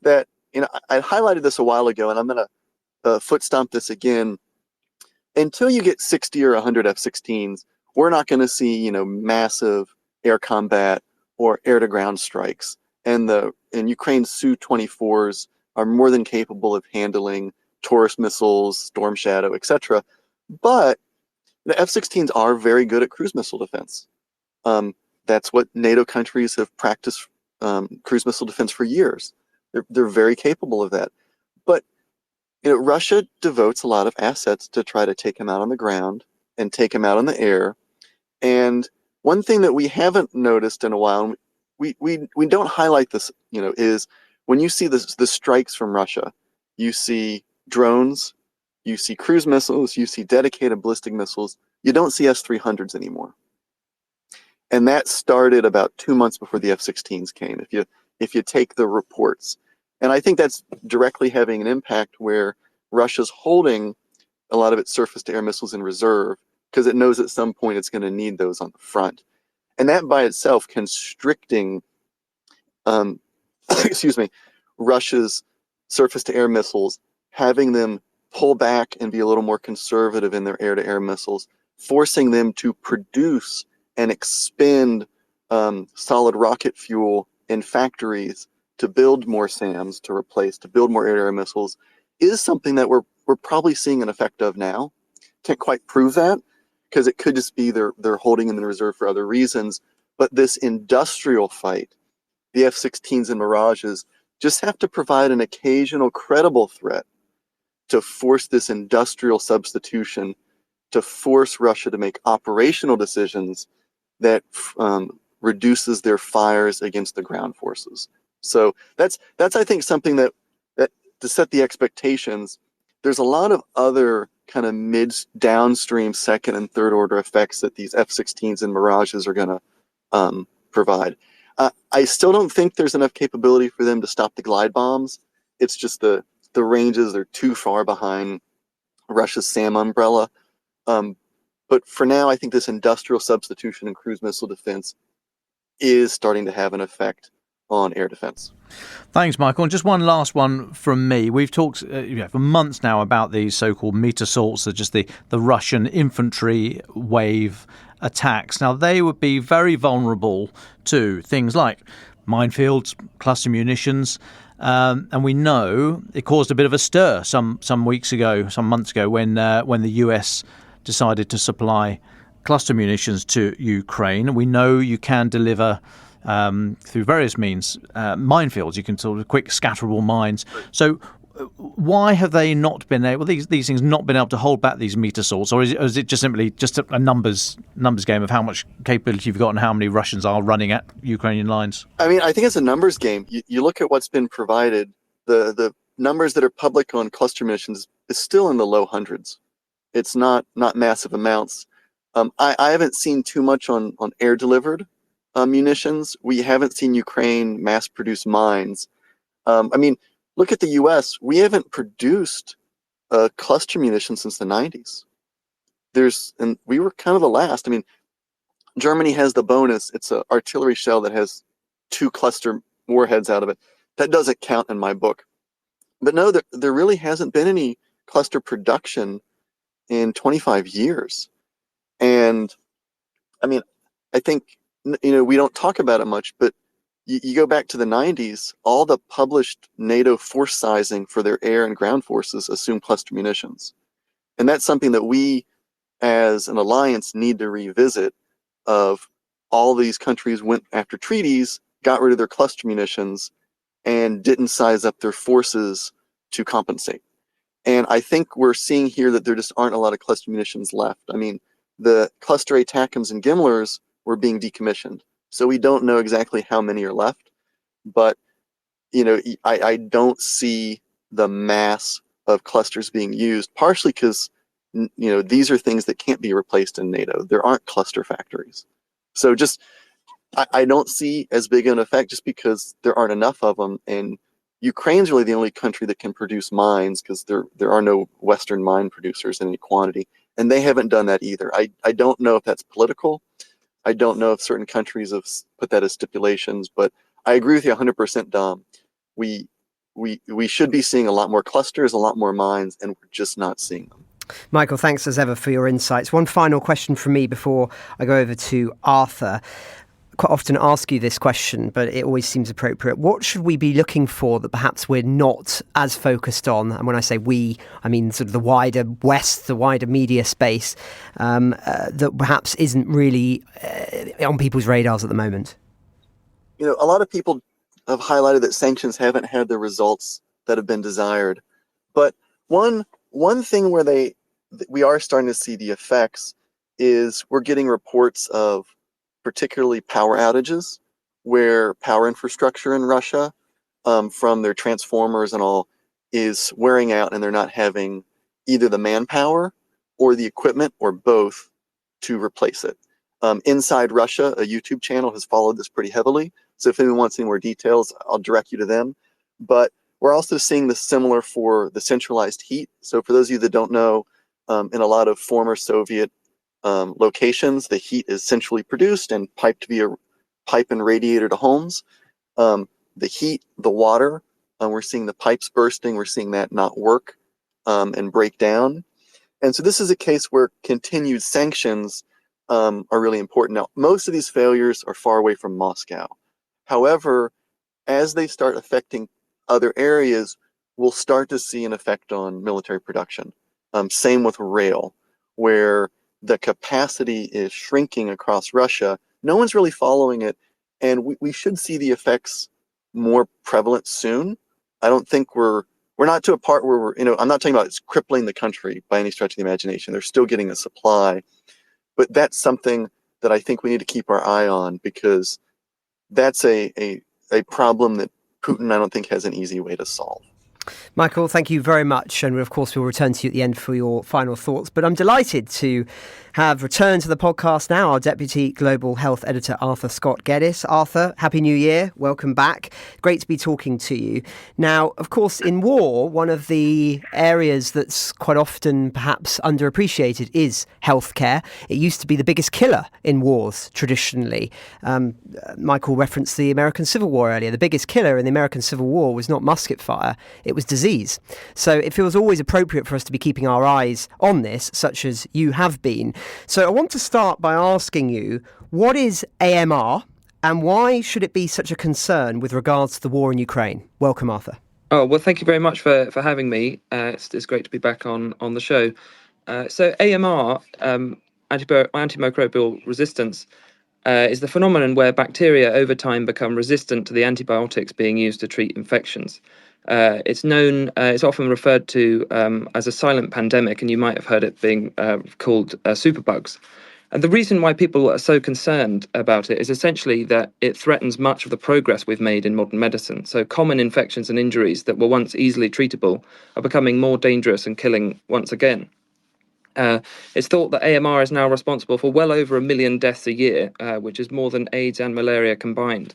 that, I highlighted this a while ago, and I'm going to foot stomp this again. Until you get 60 or 100 F-16s, we're not going to see, massive air combat or air-to-ground strikes. And Ukraine's Su-24s are more than capable of handling Taurus missiles, Storm Shadow, etc. But the F-16s are very good at cruise missile defense. That's what NATO countries have practiced cruise missile defense for years. They're very capable of that. But Russia devotes a lot of assets to try to take them out on the ground and take them out in the air. And one thing that we haven't noticed in a while, and we don't highlight this, is when you see the strikes from Russia, you see drones, you see cruise missiles, you see dedicated ballistic missiles. You don't see S-300s anymore. And that started about 2 months before the F-16s came, if you take the reports. And I think that's directly having an impact where Russia's holding a lot of its surface-to-air missiles in reserve, because it knows at some point it's going to need those on the front. And that by itself constricting, Russia's surface-to-air missiles, having them pull back and be a little more conservative in their air-to-air missiles, forcing them to produce and expend solid rocket fuel in factories to build more SAMs, to build more air-to-air missiles, is something that we're probably seeing an effect of now. Can't quite prove that, because it could just be they're holding them in reserve for other reasons. But this industrial fight, the F-16s and Mirages, just have to provide an occasional credible threat to force this industrial substitution, to force Russia to make operational decisions that reduces their fires against the ground forces. So that's I think something that to set the expectations. There's a lot of other kind of downstream second and third order effects that these F-16s and Mirages are going to provide. I still don't think there's enough capability for them to stop the glide bombs. It's just the ranges are too far behind Russia's SAM umbrella. But for now, I think this industrial substitution in cruise missile defense is starting to have an effect on air defense. Thanks, Michael. And just one last one from me. We've talked for months now about these so-called meat assaults, just the Russian infantry wave attacks. Now, they would be very vulnerable to things like minefields, cluster munitions, and we know it caused a bit of a stir some months ago, when the US decided to supply cluster munitions to Ukraine. We know you can deliver through various means minefields. You can sort of quick scatterable mines. So why have they not been able, these things not been able to hold back these meat assaults, or is it just simply just a numbers game of how much capability you've got and how many Russians are running at Ukrainian lines? I mean, I think it's a numbers game. You look at what's been provided. The numbers that are public on cluster munitions is still in the low hundreds. It's not massive amounts. I haven't seen too much on air delivered munitions. We haven't seen Ukraine mass produce mines. I mean, look at the US. We haven't produced cluster munitions since the 90s. And we were kind of the last. I mean, Germany has the bonus. It's an artillery shell that has 2 cluster warheads out of it. That doesn't count in my book. But no, there really hasn't been any cluster production in 25 years. And I mean, I think, we don't talk about it much, but you go back to the 90s, all the published NATO force sizing for their air and ground forces assume cluster munitions. And that's something that we as an alliance need to revisit. Of all these countries went after treaties, got rid of their cluster munitions, and didn't size up their forces to compensate. And I think we're seeing here that there just aren't a lot of cluster munitions left. I mean, the cluster ATACMS and GIMLRs were being decommissioned. So we don't know exactly how many are left. But, I don't see the mass of clusters being used, partially because, these are things that can't be replaced in NATO. There aren't cluster factories. So just, I don't see as big an effect just because there aren't enough of them. And Ukraine's really the only country that can produce mines because there are no Western mine producers in any quantity. And they haven't done that either. I don't know if that's political. I don't know if certain countries have put that as stipulations, but I agree with you 100%, Dom. We should be seeing a lot more clusters, a lot more mines, and we're just not seeing them. Michael, thanks as ever for your insights. One final question from me before I go over to Arthur. Quite often ask you this question, but it always seems appropriate. What should we be looking for that perhaps we're not as focused on? And when I say we, I mean sort of the wider West, the wider media space, that perhaps isn't really on people's radars at the moment. A lot of people have highlighted that sanctions haven't had the results that have been desired. But one thing where we are starting to see the effects is we're getting reports of particularly power outages, where power infrastructure in Russia, from their transformers and all, is wearing out, and they're not having either the manpower or the equipment or both to replace it. Inside Russia, a YouTube channel has followed this pretty heavily. So if anyone wants any more details, I'll direct you to them. But we're also seeing this similar for the centralized heat. So for those of you that don't know, in a lot of former Soviet locations, the heat is centrally produced and piped via pipe and radiator to homes. The heat, the water, we're seeing the pipes bursting. We're seeing that not work and break down. And so this is a case where continued sanctions are really important. Now, most of these failures are far away from Moscow. However, as they start affecting other areas, we'll start to see an effect on military production. Same with rail, where the capacity is shrinking across Russia. No one's really following it, and we should see the effects more prevalent soon. I don't think we're not to a part where I'm not talking about it's crippling the country by any stretch of the imagination. They're still getting a supply, but that's something that I think we need to keep our eye on, because that's a problem that Putin, I don't think, has an easy way to solve. Michael, thank you very much. And of course, we'll return to you at the end for your final thoughts. But I'm delighted to have returned to the podcast now our Deputy Global Health Editor, Arthur Scott Geddes. Arthur, Happy New Year. Welcome back. Great to be talking to you. Now, of course, in war, one of the areas that's quite often perhaps underappreciated is healthcare. It used to be the biggest killer in wars traditionally. Michael referenced the American Civil War earlier. The biggest killer in the American Civil War was not musket fire. It was disease. So it feels always appropriate for us to be keeping our eyes on this, such as you have been. So I want to start by asking you, what is AMR and why should it be such a concern with regards to the war in Ukraine? Welcome, Arthur. Oh, well, thank you very much for having me. It's great to be back on the show. So AMR, antimicrobial resistance, is the phenomenon where bacteria over time become resistant to the antibiotics being used to treat infections. It's often referred to as a silent pandemic, and you might have heard it being called superbugs. And the reason why people are so concerned about it is essentially that it threatens much of the progress we've made in modern medicine. So common infections and injuries that were once easily treatable are becoming more dangerous and killing once again. It's thought that AMR is now responsible for well over 1 million deaths a year, which is more than AIDS and malaria combined.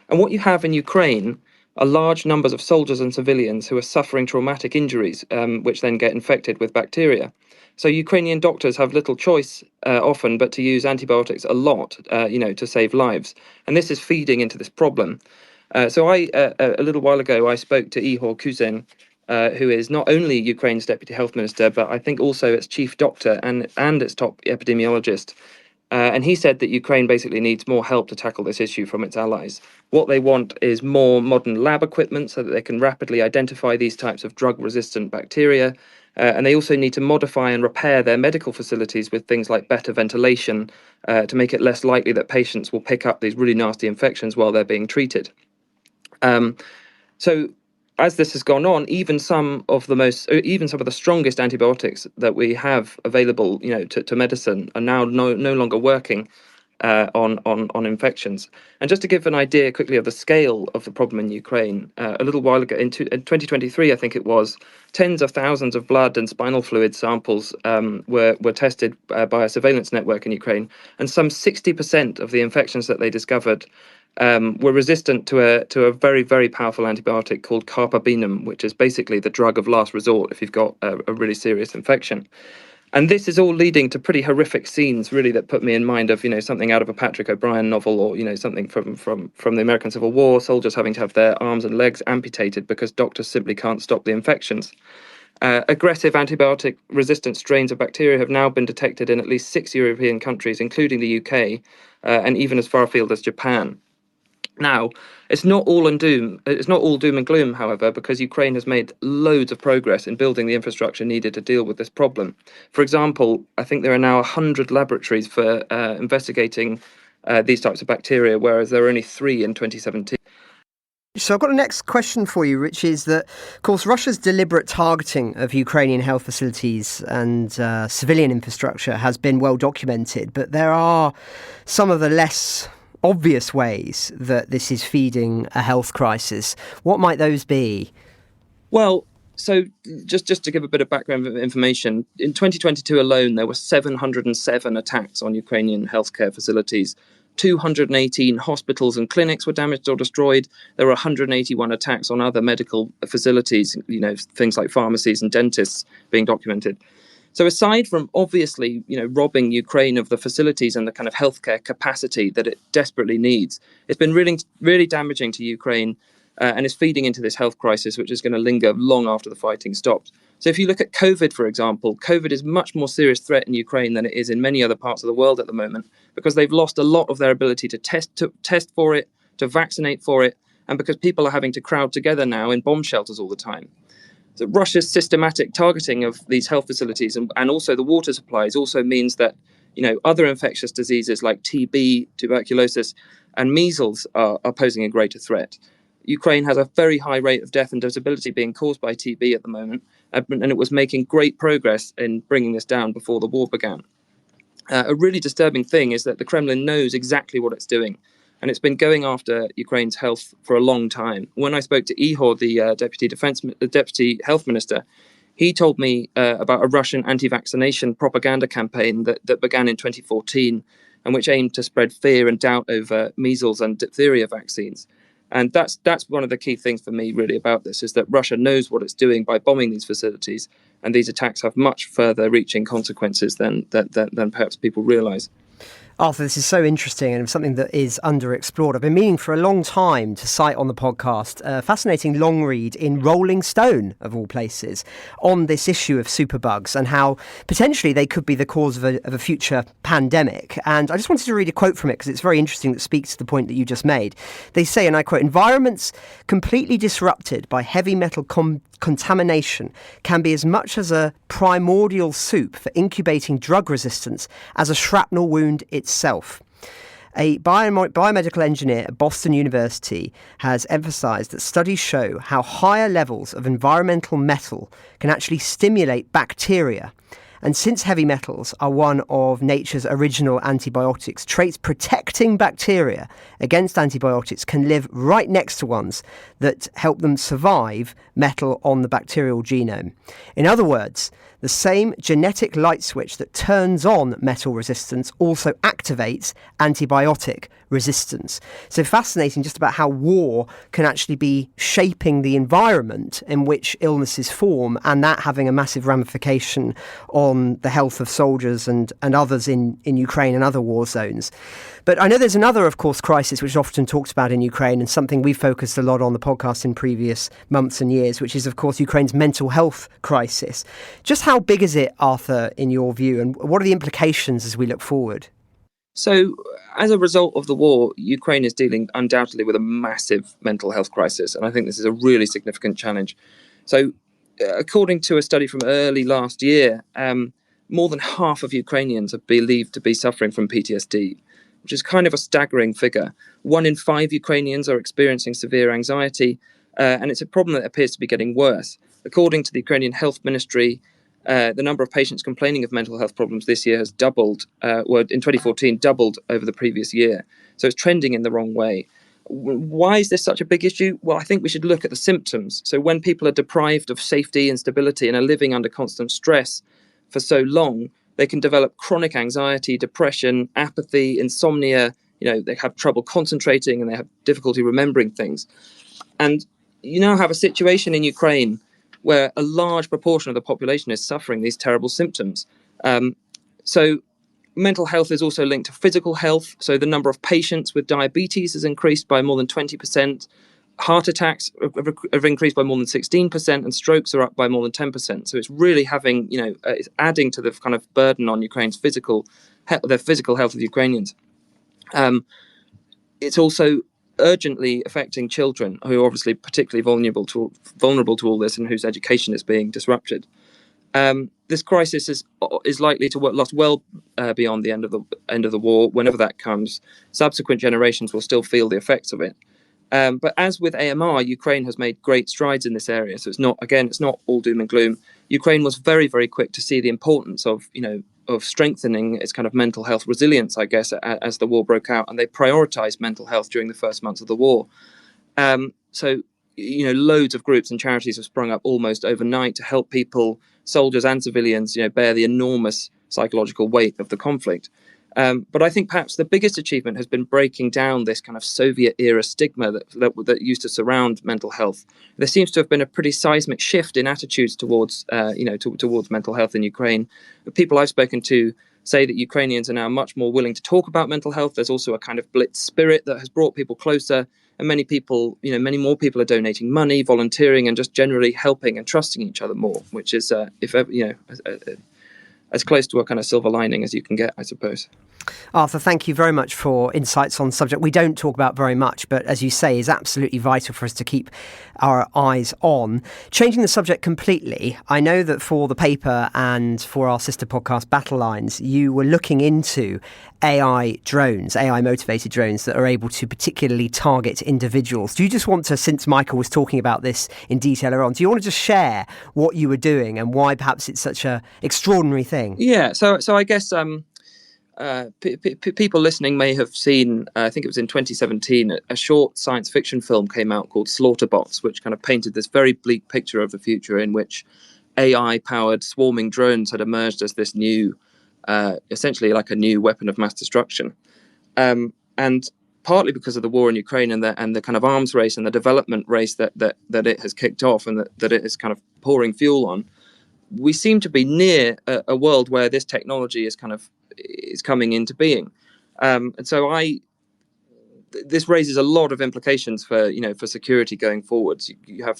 And what you have in Ukraine are large numbers of soldiers and civilians who are suffering traumatic injuries, which then get infected with bacteria. So Ukrainian doctors have little choice often but to use antibiotics a lot, to save lives. And this is feeding into this problem. So a little while ago, I spoke to Ihor Kuzen, who is not only Ukraine's deputy health minister, but I think also its chief doctor and its top epidemiologist. And he said that Ukraine basically needs more help to tackle this issue from its allies. What they want is more modern lab equipment so that they can rapidly identify these types of drug-resistant bacteria. And they also need to modify and repair their medical facilities with things like better ventilation to make it less likely that patients will pick up these really nasty infections while they're being treated. So as this has gone on, even some of the strongest antibiotics that we have available, to medicine are now no longer working on infections. And just to give an idea quickly of the scale of the problem in Ukraine, a little while ago, in 2023, I think it was, tens of thousands of blood and spinal fluid samples were tested by a surveillance network in Ukraine, and some 60% of the infections that they discovered were resistant to a very, very powerful antibiotic called carbapenem, which is basically the drug of last resort if you've got a really serious infection. And this is all leading to pretty horrific scenes, really, that put me in mind of, something out of a Patrick O'Brian novel, or, something from the American Civil War, soldiers having to have their arms and legs amputated because doctors simply can't stop the infections. Aggressive antibiotic-resistant strains of bacteria have now been detected in at least 6 European countries, including the UK, and even as far afield as Japan. Now, it's not all doom and gloom, however, because Ukraine has made loads of progress in building the infrastructure needed to deal with this problem. For example, I think there are now 100 laboratories for investigating these types of bacteria, whereas there were only 3 in 2017. So I've got a next question for you, which is that, of course, Russia's deliberate targeting of Ukrainian health facilities and civilian infrastructure has been well documented, but there are some of the less obvious ways that this is feeding a health crisis. What might those be? Well, so just to give a bit of background information, in 2022 alone, there were 707 attacks on Ukrainian healthcare facilities. 218 hospitals and clinics were damaged or destroyed. There were 181 attacks on other medical facilities, things like pharmacies and dentists being documented. So aside from obviously, robbing Ukraine of the facilities and the kind of healthcare capacity that it desperately needs, it's been really, really damaging to Ukraine and is feeding into this health crisis, which is going to linger long after the fighting stops. So if you look at COVID, for example, COVID is a much more serious threat in Ukraine than it is in many other parts of the world at the moment, because they've lost a lot of their ability to test for it, to vaccinate for it, and because people are having to crowd together now in bomb shelters all the time. So Russia's systematic targeting of these health facilities and also the water supplies also means that, other infectious diseases like TB, tuberculosis, and measles are posing a greater threat. Ukraine has a very high rate of death and disability being caused by TB at the moment, and it was making great progress in bringing this down before the war began. A really disturbing thing is that the Kremlin knows exactly what it's doing, and it's been going after Ukraine's health for a long time. When I spoke to Ihor, the deputy health minister, he told me about a Russian anti-vaccination propaganda campaign that began in 2014 and which aimed to spread fear and doubt over measles and diphtheria vaccines. And that's one of the key things for me really about this, is that Russia knows what it's doing by bombing these facilities, and these attacks have much further reaching consequences than perhaps people realise. Arthur, this is so interesting and something that is underexplored. I've been meaning for a long time to cite on the podcast a fascinating long read in Rolling Stone, of all places, on this issue of superbugs and how potentially they could be the cause of a future pandemic. And I just wanted to read a quote from it because it's very interesting, that speaks to the point that you just made. They say, and I quote, "Environments completely disrupted by heavy metal contamination can be as much as a primordial soup for incubating drug resistance as a shrapnel wound itself." A biomedical engineer at Boston University has emphasised that studies show how higher levels of environmental metal can actually stimulate bacteria. And since heavy metals are one of nature's original antibiotics, traits protecting bacteria against antibiotics can live right next to ones that help them survive metal on the bacterial genome. In other words, the same genetic light switch that turns on metal resistance also activates antibiotic resistance. So fascinating just about how war can actually be shaping the environment in which illnesses form, and that having a massive ramification on the health of soldiers and others in Ukraine and other war zones. But I know there's another, of course, crisis which is often talked about in Ukraine, and something we've focused a lot on the podcast in previous months and years, which is, of course, Ukraine's mental health crisis. Just how big is it, Arthur, in your view, and what are the implications as we look forward? So, as a result of the war, Ukraine is dealing undoubtedly with a massive mental health crisis, and I think this is a really significant challenge. So, according to a study from early last year, more than half of Ukrainians are believed to be suffering from PTSD, which is kind of a staggering figure. 1 in 5 Ukrainians are experiencing severe anxiety, and it's a problem that appears to be getting worse. According to the Ukrainian Health Ministry, the number of patients complaining of mental health problems this year has doubled, in 2014, doubled over the previous year. So it's trending in the wrong way. Why is this such a big issue? Well, I think we should look at the symptoms. So when people are deprived of safety and stability and are living under constant stress for so long, they can develop chronic anxiety, depression, apathy, insomnia. They have trouble concentrating and they have difficulty remembering things. And you now have a situation in Ukraine where a large proportion of the population is suffering these terrible symptoms. So mental health is also linked to physical health. So the number of patients with diabetes has increased by more than 20%. Heart attacks have increased by more than 16%, and strokes are up by more than 10%. So it's really having, it's adding to the kind of burden on Ukraine's physical health of the Ukrainians. It's also urgently affecting children who are obviously particularly vulnerable to all this and whose education is being disrupted. This crisis is likely to last well beyond the end of the war. Whenever that comes, subsequent generations will still feel the effects of it. But as with AMR, Ukraine has made great strides in this area. So it's not all doom and gloom. Ukraine was very, very quick to see the importance of strengthening its kind of mental health resilience, I guess, as the war broke out, and they prioritized mental health during the first months of the war. So loads of groups and charities have sprung up almost overnight to help people, soldiers and civilians, bear the enormous psychological weight of the conflict. But I think perhaps the biggest achievement has been breaking down this kind of Soviet-era stigma that used to surround mental health. There seems to have been a pretty seismic shift in attitudes towards mental health in Ukraine. The people I've spoken to say that Ukrainians are now much more willing to talk about mental health. There's also a kind of blitz spirit that has brought people closer, and many more people are donating money, volunteering, and just generally helping and trusting each other more, which is, as close to a kind of silver lining as you can get, I suppose. Arthur, thank you very much for insights on the subject we don't talk about very much, but as you say, is absolutely vital for us to keep our eyes on. Changing the subject completely, I know that for the paper and for our sister podcast Battle Lines, you were looking into AI motivated drones that are able to particularly target individuals. Do you just want to, since Michael was talking about this in detail earlier on, do you want to just share what you were doing and why perhaps it's such an extraordinary thing? Yeah, so I guess people listening may have seen, I think it was in 2017, a short science fiction film came out called Slaughterbots, which kind of painted this very bleak picture of the future in which AI-powered swarming drones had emerged as this new, essentially like a new weapon of mass destruction. And partly because of the war in Ukraine and the kind of arms race and the development race that it has kicked off and that it is kind of pouring fuel on, we seem to be near a world where this technology is coming into being, and so this raises a lot of implications for security going forwards. You have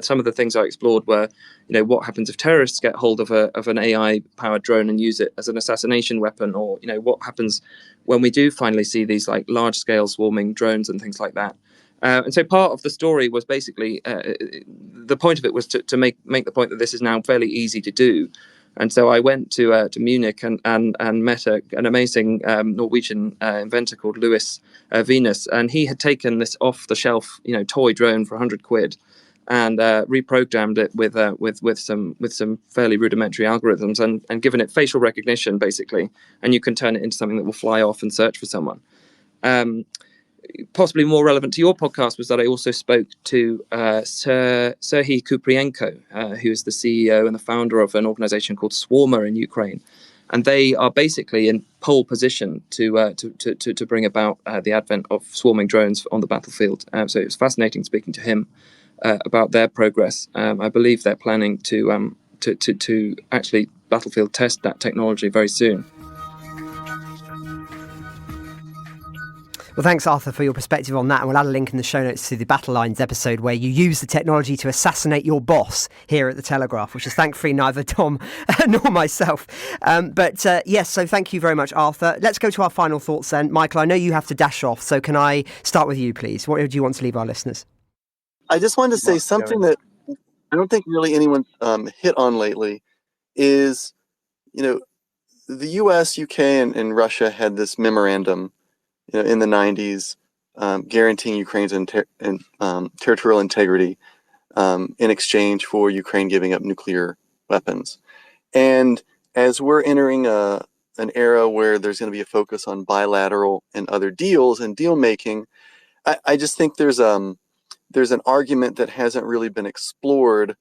some of the things I explored were what happens if terrorists get hold of an AI powered drone and use it as an assassination weapon, or what happens when we do finally see these like large scale swarming drones and things like that. And so part of the story was basically the point of it was to make the point that this is now fairly easy to do. And so I went to Munich and met an amazing Norwegian inventor called Louis Venus, and he had taken this off-the-shelf toy drone for £100 and reprogrammed it with some fairly rudimentary algorithms and given it facial recognition basically, and you can turn it into something that will fly off and search for someone. possibly more relevant to your podcast was that I also spoke to Serhiy Kuprienko, who is the CEO and the founder of an organization called Swarmer in Ukraine. And they are basically in pole position to bring about the advent of swarming drones on the battlefield. So it was fascinating speaking to him about their progress. I believe they're planning to actually battlefield test that technology very soon. Well, thanks, Arthur, for your perspective on that. And we'll add a link in the show notes to the Battle Lines episode where you use the technology to assassinate your boss here at the Telegraph, which is thankfully neither Tom nor myself. Yes, so thank you very much, Arthur. Let's go to our final thoughts then. Michael, I know you have to dash off, so can I start with you, please? What do you want to leave our listeners? I just wanted to say something that I don't think really anyone hit on lately is, the US, UK, and Russia had this memorandum in the 90s, guaranteeing Ukraine's territorial integrity in exchange for Ukraine giving up nuclear weapons. And as we're entering an era where there's going to be a focus on bilateral and other deals and deal making, I just think there's an argument that hasn't really been explored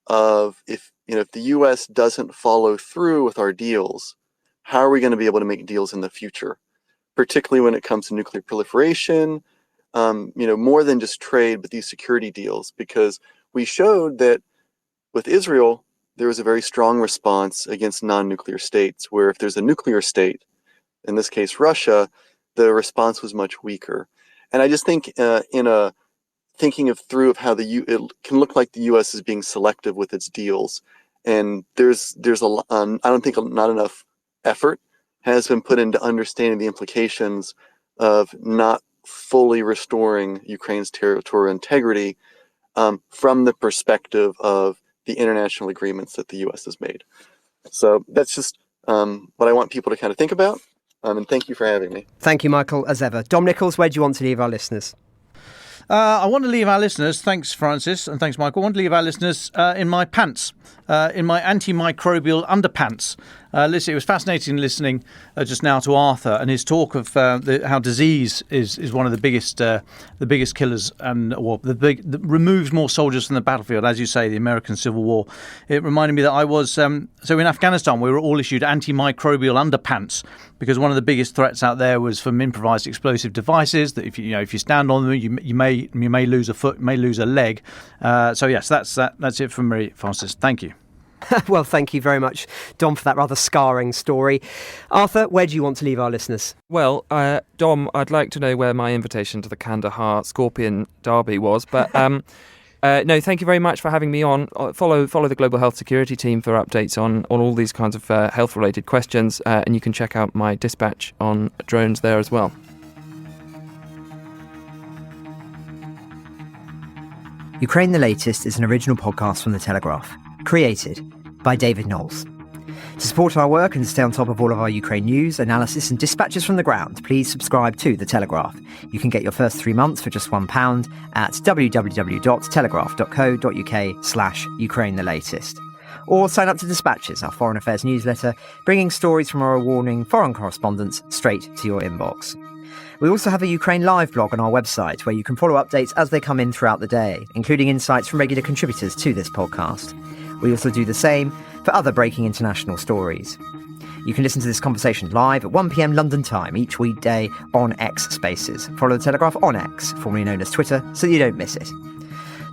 of if the U.S. doesn't follow through with our deals, how are we going to be able to make deals in the future? Particularly when it comes to nuclear proliferation, more than just trade, but these security deals, because we showed that with Israel, there was a very strong response against non-nuclear states, where if there's a nuclear state, in this case Russia, the response was much weaker. And I just think thinking through how it can look like the U.S. is being selective with its deals, and there's I don't think not enough effort has been put into understanding the implications of not fully restoring Ukraine's territorial integrity from the perspective of the international agreements that the U.S. has made. So that's just what I want people to kind of think about. And thank you for having me. Thank you, Michael, as ever. Dom Nicholls, where do you want to leave our listeners? I want to leave our listeners, thanks Francis and thanks Michael, I want to leave our listeners in my pants, in my antimicrobial underpants. Listen, it was fascinating listening just now to Arthur and his talk of how disease is one of the biggest killers and that removes more soldiers from the battlefield, as you say, the American Civil War. It reminded me that I was so in Afghanistan we were all issued antimicrobial underpants because one of the biggest threats out there was from improvised explosive devices that if you stand on them you may lose a foot, may lose a leg. So yes, that's it from me, Francis. Thank you. Well, thank you very much, Dom, for that rather scarring story. Arthur, where do you want to leave our listeners? Well, Dom, I'd like to know where my invitation to the Kandahar Scorpion Derby was, but no, thank you very much for having me on. Follow the Global Health Security team for updates on all these kinds of health-related questions, and you can check out my dispatch on drones there as well. Ukraine the Latest is an original podcast from The Telegraph, created by David Knowles. To support our work and stay on top of all of our Ukraine news, analysis and dispatches from the ground, please subscribe to The Telegraph. You can get your first 3 months for just £1 at www.telegraph.co.uk/Ukraine the Latest. Or sign up to Dispatches, our foreign affairs newsletter, bringing stories from our award-winning foreign correspondents straight to your inbox. We also have a Ukraine Live blog on our website where you can follow updates as they come in throughout the day, including insights from regular contributors to this podcast. We also do the same for other breaking international stories. You can listen to this conversation live at 1 p.m. London time each weekday on X Spaces. Follow The Telegraph on X, formerly known as Twitter, so you don't miss it.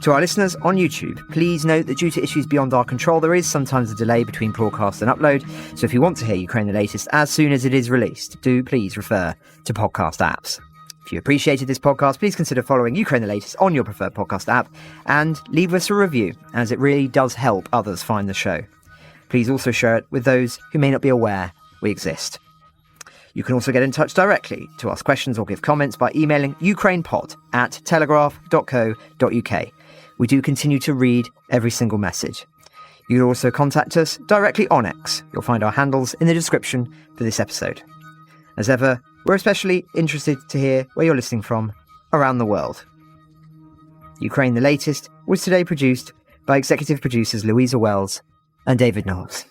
To our listeners on YouTube, please note that due to issues beyond our control, there is sometimes a delay between broadcast and upload, so if you want to hear Ukraine the Latest as soon as it is released, do please refer to podcast apps. If you appreciated this podcast, please consider following Ukraine the Latest on your preferred podcast app and leave us a review, as it really does help others find the show. Please also share it with those who may not be aware we exist. You can also get in touch directly to ask questions or give comments by emailing ukrainepod@telegraph.co.uk. We do continue to read every single message. You can also contact us directly on X. You'll find our handles in the description for this episode. As ever, we're especially interested to hear where you're listening from around the world. Ukraine the Latest was today produced by executive producers Louisa Wells and David Knowles.